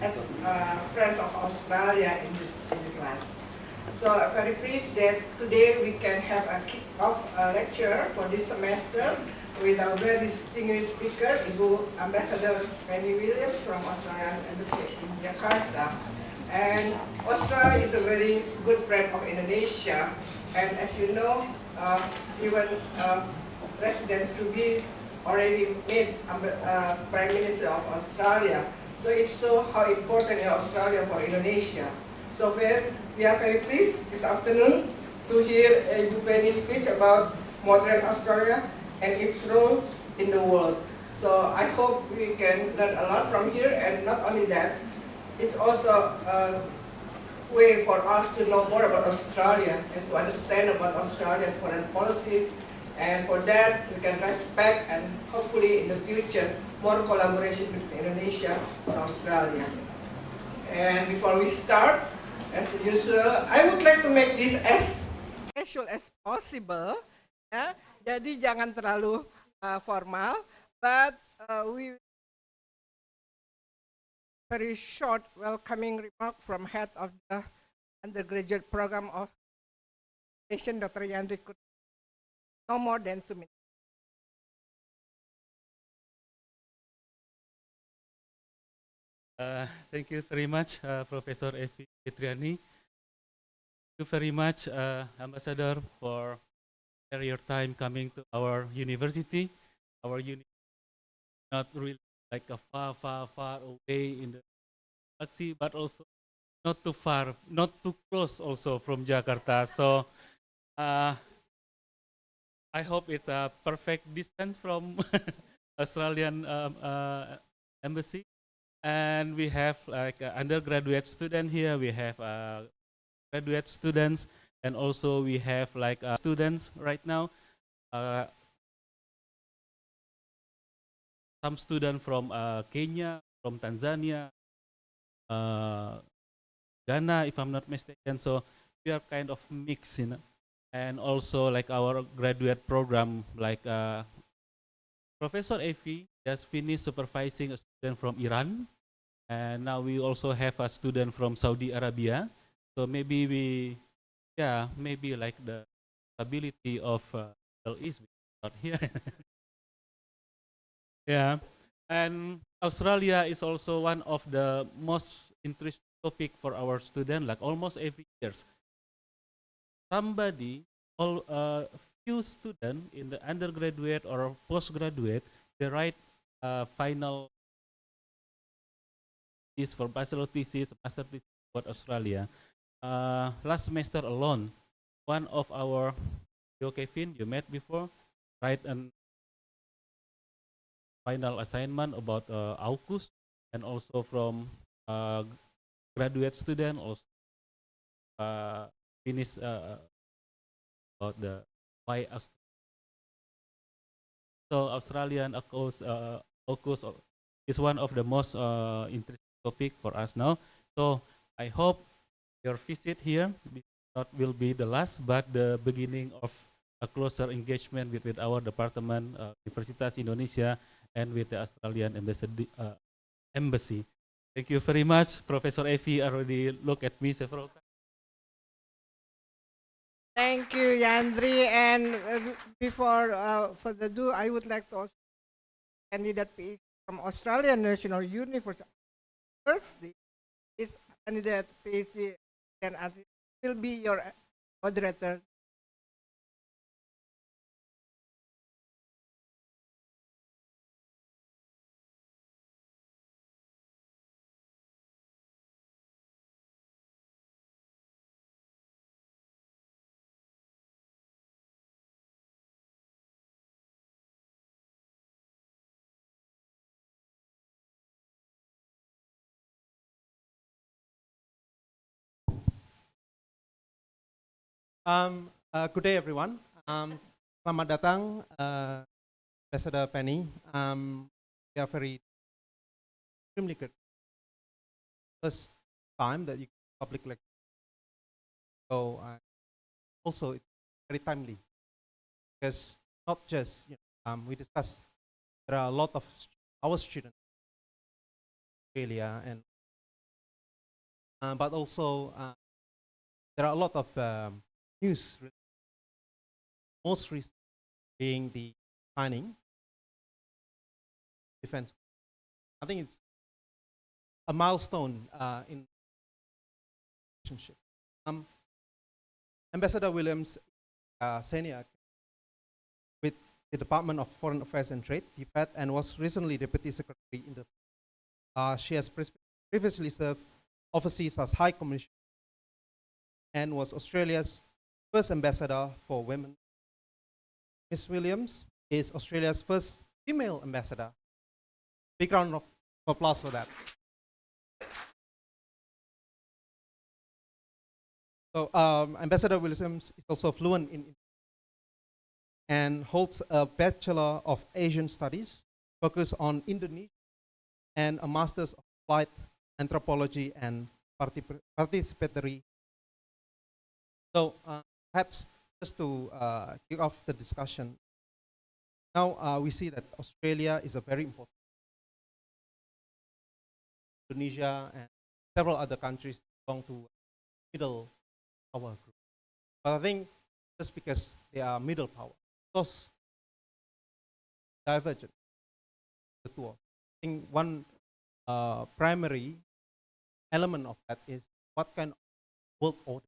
friends of Australia in the class. So I'm very pleased that today we can have a kick-off lecture for this semester with our very distinguished speaker, Ibu Ambassador Penny Williams from Australian Embassy in Jakarta. And Australia is a very good friend of Indonesia, and as you know, even President Trudeau already made Prime Minister of Australia. So it shows how important is Australia for Indonesia. So we are very pleased this afternoon to hear Ibu Penny's speech about modern Australia and its role in the world. So I hope we can learn a lot from here, and not only that, it's also a way for us to know more about Australia and to understand about Australian foreign policy. And for that, we can respect and hopefully in the future, more collaboration between Indonesia and Australia. And before we start, as usual, I would like to make this as casual as possible. Ya. Jadi jangan terlalu formal, but we very short welcoming remark from head of the undergraduate program of Asian, Dr. Yandri, no more than 2 minutes. Thank you very much, Professor Evi Fitriani. Thank you very much, Ambassador, for your time coming to our university. Our university not really like a far away in the galaxy, but also not too far, not too close also from Jakarta. So I hope it's a perfect distance from Australian embassy. And we have like undergraduate student here. We have graduate students, and also we have like students right now. Some students from Kenya, from Tanzania, Ghana, if I'm not mistaken. So we are kind of mixed, you know. And also like our graduate program, like Professor Evi just finished supervising a student from Iran, and now we also have a student from Saudi Arabia. So maybe maybe like the stability of Middle East not here. Yeah, and Australia is also one of the most interesting topic for our student. Like almost every years, somebody all few student in the undergraduate or postgraduate, they write final thesis for bachelor thesis, master thesis about Australia. Last semester alone, one of our Kevin you met before, write an final assignment about AUKUS, and also from graduate student also finish about the why Australian AUKUS is one of the most interesting topic for us now. So I hope your visit here will be the last, but the beginning of a closer engagement with our department, Universitas Indonesia, and with the Australian embassy. Thank you very much. Professor Evi already looked at me several times. Thank you, Yandri. And before further ado, I would like to also candidate PhD from Australian National University. First, this candidate PhD and will be your moderator. Good day, everyone. Selamat datang, Ambassador Penny. We are very extremely good. First time that you public lecture, so also it's very timely because not just we discussed. There are a lot of our students in Australia and but also there are a lot of news. Most recent being the signing defense. I think it's a milestone in relationship. Ambassador Williams senior with the Department of Foreign Affairs and Trade, DFAT, and was recently Deputy Secretary in the. She has previously served overseas as High Commissioner and was Australia's first ambassador for women. Ms. Williams is Australia's first female ambassador. Big round of applause for that. So Ambassador Williams is also fluent in and holds a Bachelor of Asian Studies focused on Indonesia and a Master's of Applied Anthropology and Participatory. So perhaps just to kick off the discussion, now we see that Australia is a very important. Indonesia and several other countries belong to middle power group. But I think just because they are middle power, those divergent, the two. I think one primary element of that is what kind of world order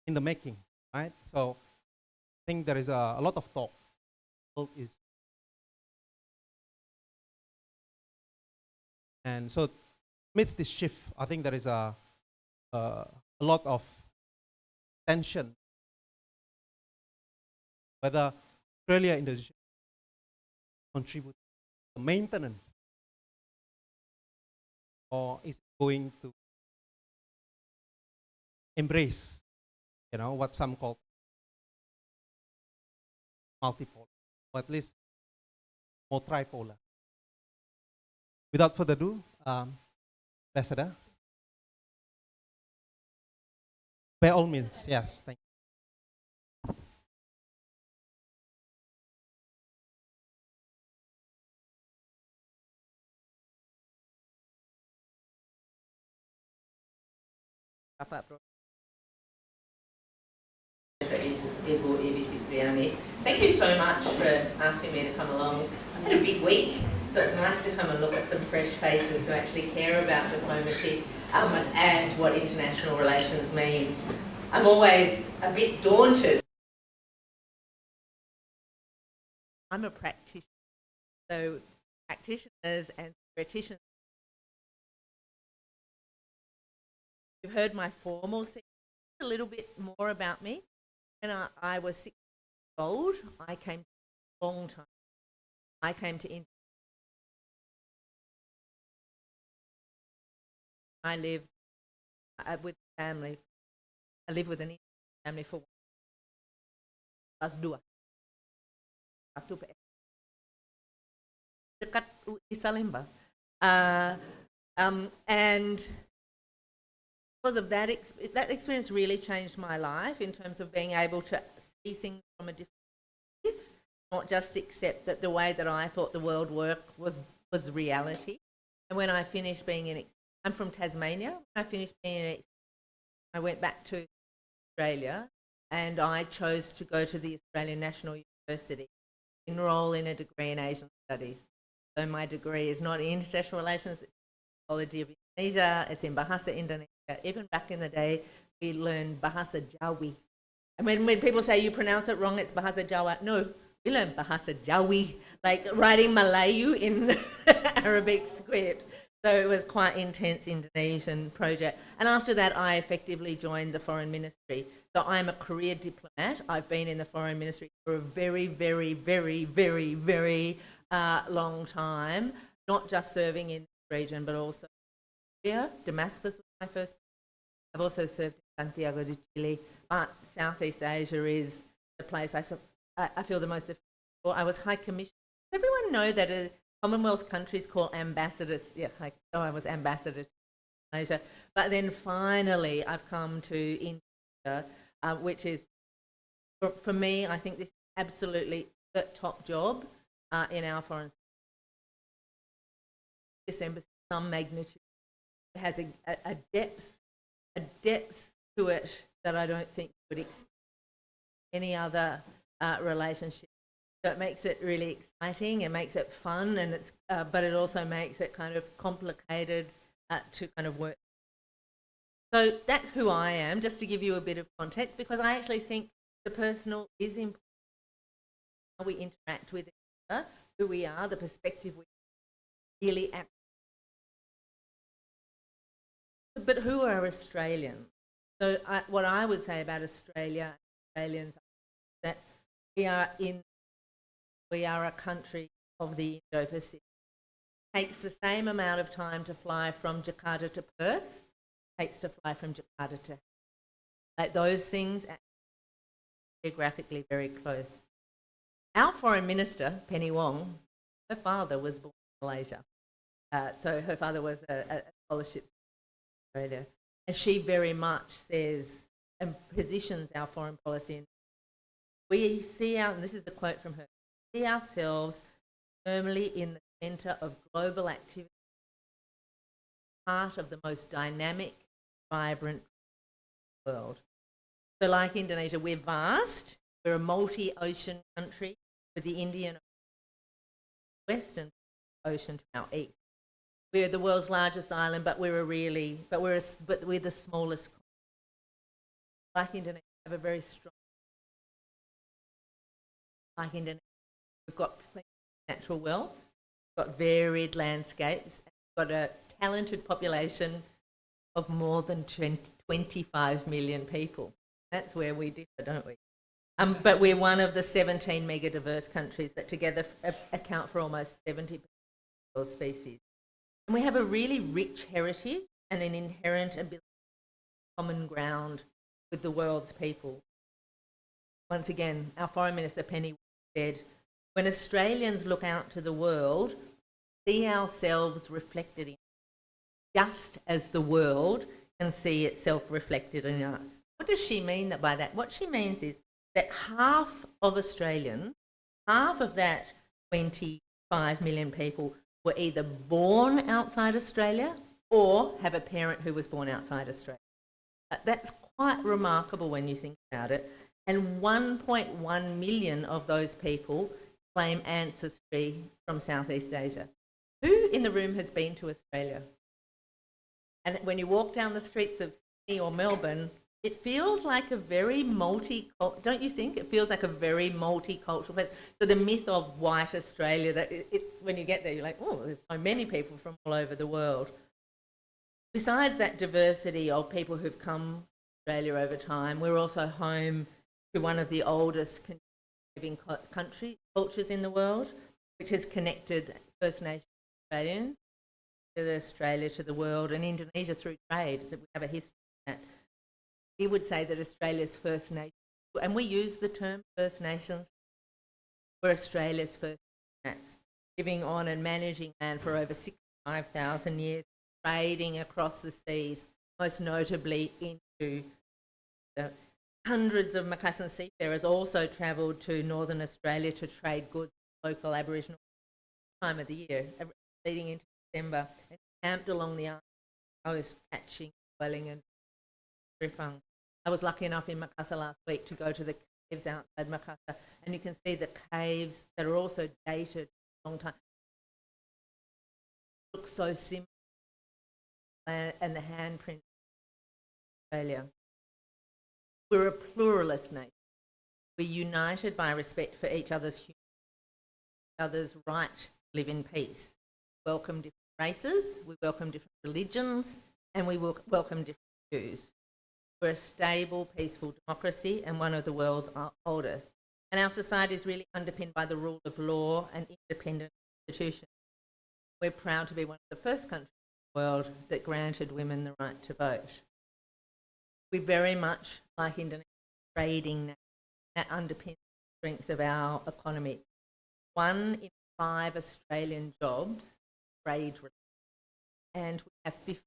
in the making, right? So I think there is a lot of talk. World is, and so amidst this shift, I think there is a lot of tension whether Australia and Indonesia contribute to maintenance or is going to embrace, what some call multipolar, or at least more tripolar. Without further ado, Ambassador, by all means, yes, thank you. Thank you so much for asking me to come along. I had a big week, so it's nice to come and look at some fresh faces who actually care about diplomacy and what international relations mean. I'm always a bit daunted. I'm a practitioner, so practitioners and theoreticians. You've heard my formal section. A little bit more about me. When I was 6 years old, I came to a long time. I came to India. I lived with family. I lived with an Indian family for plus dua. Satu PS. Dekat UI Salemba. And because of that experience really changed my life in terms of being able to see things from a different perspective, not just accept that the way that I thought the world worked was reality. And when I finished being I'm from Tasmania. When I finished being I went back to Australia and I chose to go to the Australian National University, enroll in a degree in Asian Studies. So my degree is not in international relations, it's in Psychology of Indonesia, it's in Bahasa Indonesia. Even back in the day, we learned Bahasa Jawi. And when people say you pronounce it wrong, it's Bahasa Jawa. No, we learned Bahasa Jawi, like writing Malayu in Arabic script. So it was quite intense Indonesian project. And after that, I effectively joined the Foreign Ministry. So I'm a career diplomat. I've been in the Foreign Ministry for a very, very, very, very, very long time, not just serving in this region, but also here. Damascus was my first. I've also served in Santiago de Chile, but Southeast Asia is the place I feel the most. I was High Commissioner. Does everyone know that a Commonwealth countries call ambassadors? Yeah, I was ambassador to Malaysia. But then finally, I've come to India, which is, for me, I think this is absolutely the top job in our foreign. This embassy, some magnitude has a depth to it that I don't think you would expect any other relationship. So it makes it really exciting, it makes it fun, and but it also makes it kind of complicated to kind of work. So that's who I am, just to give you a bit of context, because I actually think the personal is important. How we interact with each other, who we are, the perspective we really act. But who are Australians? So what I would say about Australia, Australians, that we are a country of the Indo-Pacific. It takes the same amount of time to fly from Jakarta to Perth, takes to fly from Jakarta to, like, those things are geographically very close. Our Foreign Minister, Penny Wong, her father was born in Malaysia. So her father was a scholarship in Australia. And she very much says and positions our foreign policy in, we see and this is a quote from her, see ourselves firmly in the centre of global activity, part of the most dynamic, vibrant world. So like Indonesia, we're vast, we're a multi-ocean country with the Indian Western Ocean to our east. We're the world's largest island, but we're the smallest. Like Indonesia, we have a very strong. Like Indonesia, we've got plenty of natural wealth, we've got varied landscapes, and we've got a talented population of more than 25 million people. That's where we differ, don't we? But we're one of the 17 mega diverse countries that together account for almost 70% of species. And we have a really rich heritage and an inherent ability to common ground with the world's people. Once again, our Foreign Minister Penny said, when Australians look out to the world, see ourselves reflected in, just as the world can see itself reflected in us. What does she mean by that? What she means is that half of Australians, half of that 25 million people were either born outside Australia or have a parent who was born outside Australia. That's quite remarkable when you think about it. And 1.1 million of those people claim ancestry from Southeast Asia. Who in the room has been to Australia? And when you walk down the streets of Sydney or Melbourne, it feels like a very multicultural, don't you think? It feels like a very multicultural place. So the myth of white Australia, that when you get there, you're like, oh, there's so many people from all over the world. Besides that diversity of people who've come to Australia over time, we're also home to one of the oldest living cultures in the world, which has connected First Nations Australians to Australia, to the world, and Indonesia through trade. We have a history of that. We would say that Australia's First Nations, and we use the term First Nations, we're Australia's First Nations, living on and managing land for over 65,000 years, trading across the seas, most notably into hundreds of Macassan seafarers also travelled to northern Australia to trade goods with local Aboriginal time of the year, leading into December, and camped along the coast catching, whaling and rifang. I was lucky enough in Makassar last week to go to the caves outside Makassar, and you can see the caves that are also dated a long time. Look so similar, and the handprint of Australia. We're a pluralist nation. We're united by respect for each other's right to live in peace. We welcome different races, we welcome different religions, and we welcome different views. We're a stable, peaceful democracy and one of the world's oldest. And our society is really underpinned by the rule of law and independent institutions. We're proud to be one of the first countries in the world that granted women the right to vote. We very much, like Indonesia, trading now, that underpins the strength of our economy. 1 in 5 Australian jobs trade related, and we have 50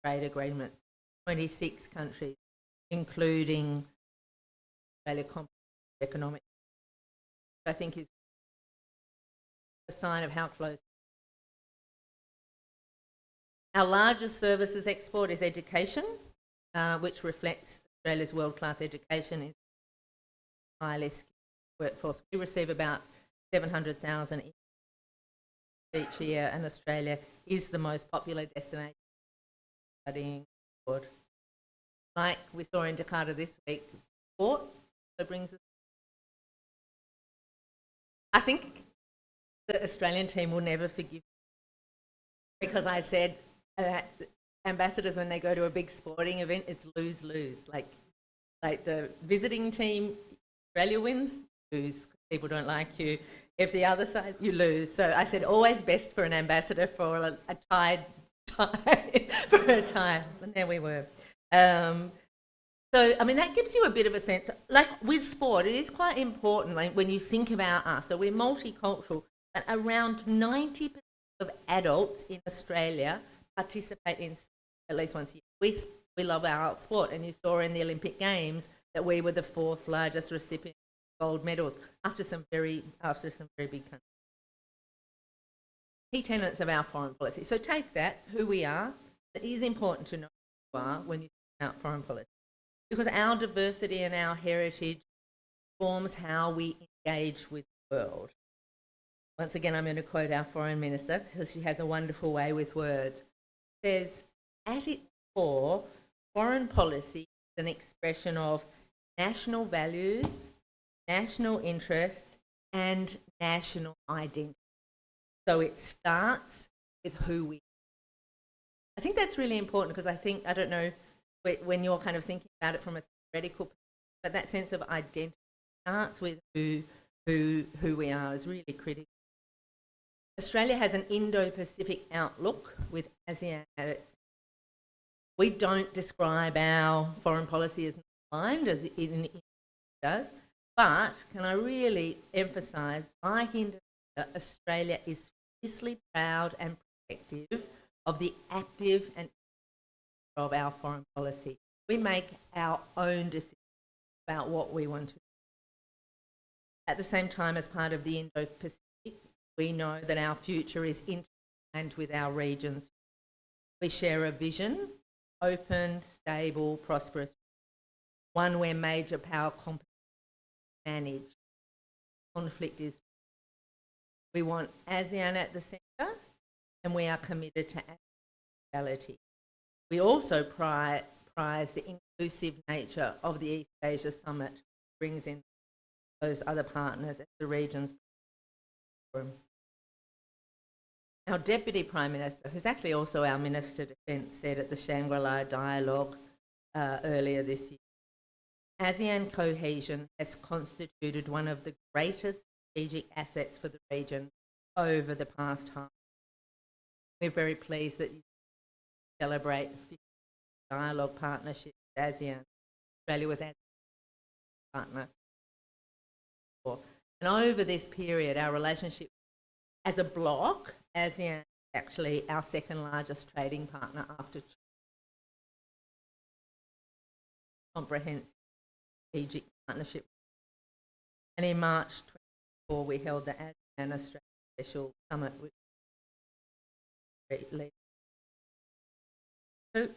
trade agreements, 26 countries, including Australia economic. I think is a sign of how close. Our largest services export is education, which reflects Australia's world-class education is highly skilled workforce. We receive about 700,000 each year, and Australia is the most popular destination for studying abroad. Like we saw in Jakarta this week, sport that brings us. I think the Australian team will never forgive me because I said ambassadors, when they go to a big sporting event, it's lose-lose. Like the visiting team, Australia wins, lose. People don't like you. If the other side, you lose. So I said, always best for an ambassador for a tie, for a tie. And there we were. So, I mean, that gives you a bit of a sense. Like with sport, it is quite important when you think about us. So we're multicultural, but around 90% of adults in Australia participate in at least once a year. We love our sport, and you saw in the Olympic Games that we were the 4th largest recipient of gold medals after some very big countries. Key tenets of our foreign policy. So take that, who we are. It is important to know who you are when you think about foreign policy, because our diversity and our heritage forms how we engage with the world. Once again, I'm going to quote our Foreign Minister because she has a wonderful way with words. She says, at its core, foreign policy is an expression of national values, national interests, and national identity. So it starts with who we are. I think that's really important because I don't know when you're kind of thinking about it from a theoretical perspective, but that sense of identity starts with who we are is really critical. Australia has an Indo-Pacific outlook with ASEAN at its. We don't describe our foreign policy as aligned as it does, but can I really emphasise, like Indonesia, Australia is fiercely proud and protective of the active and of our foreign policy. We make our own decisions about what we want to do. At the same time, as part of the Indo-Pacific, we know that our future is intertwined with our regions. We share a vision, open, stable, prosperous, one where major power competition is managed. Conflict is. We want ASEAN at the centre, and we are committed to reality. We also prize the inclusive nature of the East Asia Summit, brings in those other partners at the region's forum. Our Deputy Prime Minister, who's actually also our Minister of Defence, said at the Shangri-La Dialogue earlier this year, ASEAN cohesion has constituted one of the greatest strategic assets for the region over the past half. We're very pleased that you celebrate the 50th dialogue partnership with ASEAN. Australia was ASEAN partner. And over this period, our relationship as a bloc, ASEAN is actually our 2nd largest trading partner after China. Comprehensive strategic partnership. And in March 2024, we held the ASEAN Australia Special Summit with great leaders. So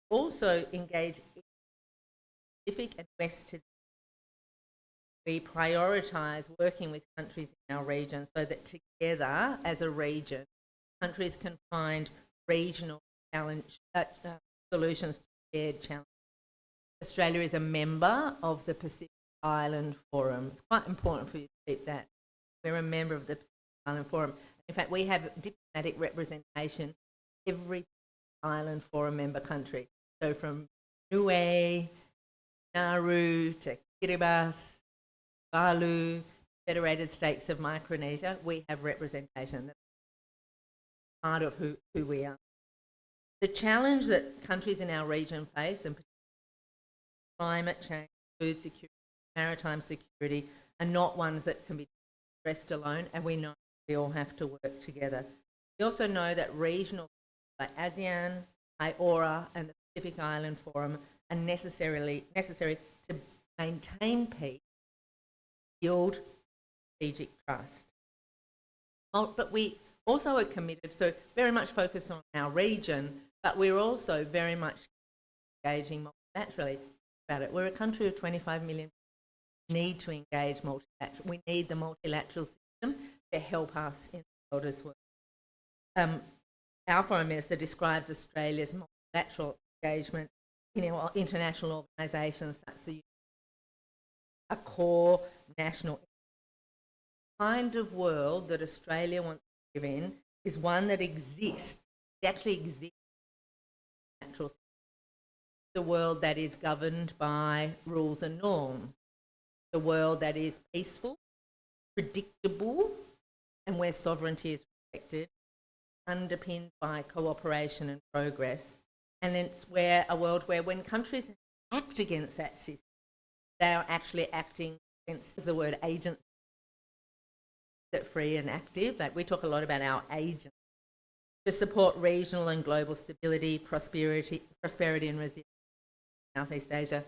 also engage in Pacific and Western. We prioritise working with countries in our region so that together as a region, countries can find regional challenge solutions to shared challenges. Australia is a member of the Pacific Island Forum. It's quite important for you to keep that. We're a member of the Pacific Island Forum. In fact, we have diplomatic representation in every Island Forum member country. So from Niue, Nauru to Kiribati, Palau, Federated States of Micronesia, we have representation. That's part of who we are. The challenge that countries in our region face, and climate change, food security, maritime security, are not ones that can be addressed alone, and we know we all have to work together. We also know that regional like ASEAN, IORA, and the Pacific Island Forum are necessary to maintain peace, build strategic trust. But we also are committed, so very much focused on our region, but we're also very much engaging multilaterally. About it, we're a country of 25 million. Need to engage multilateral. We need the multilateral system to help us in the world as well. Our Foreign Minister describes Australia's multilateral engagement in international organisations such as the UN, a core national kind of world that Australia wants to live in is one that exists. It actually exists. Natural, the world that is governed by rules and norms, the world that is peaceful, predictable, and where sovereignty is protected, underpinned by cooperation and progress. And it's where a world where when countries act against that system, they are actually acting against the word agent, that free and active. Like we talk a lot about our agents to support regional and global stability, prosperity and resilience in Southeast Asia.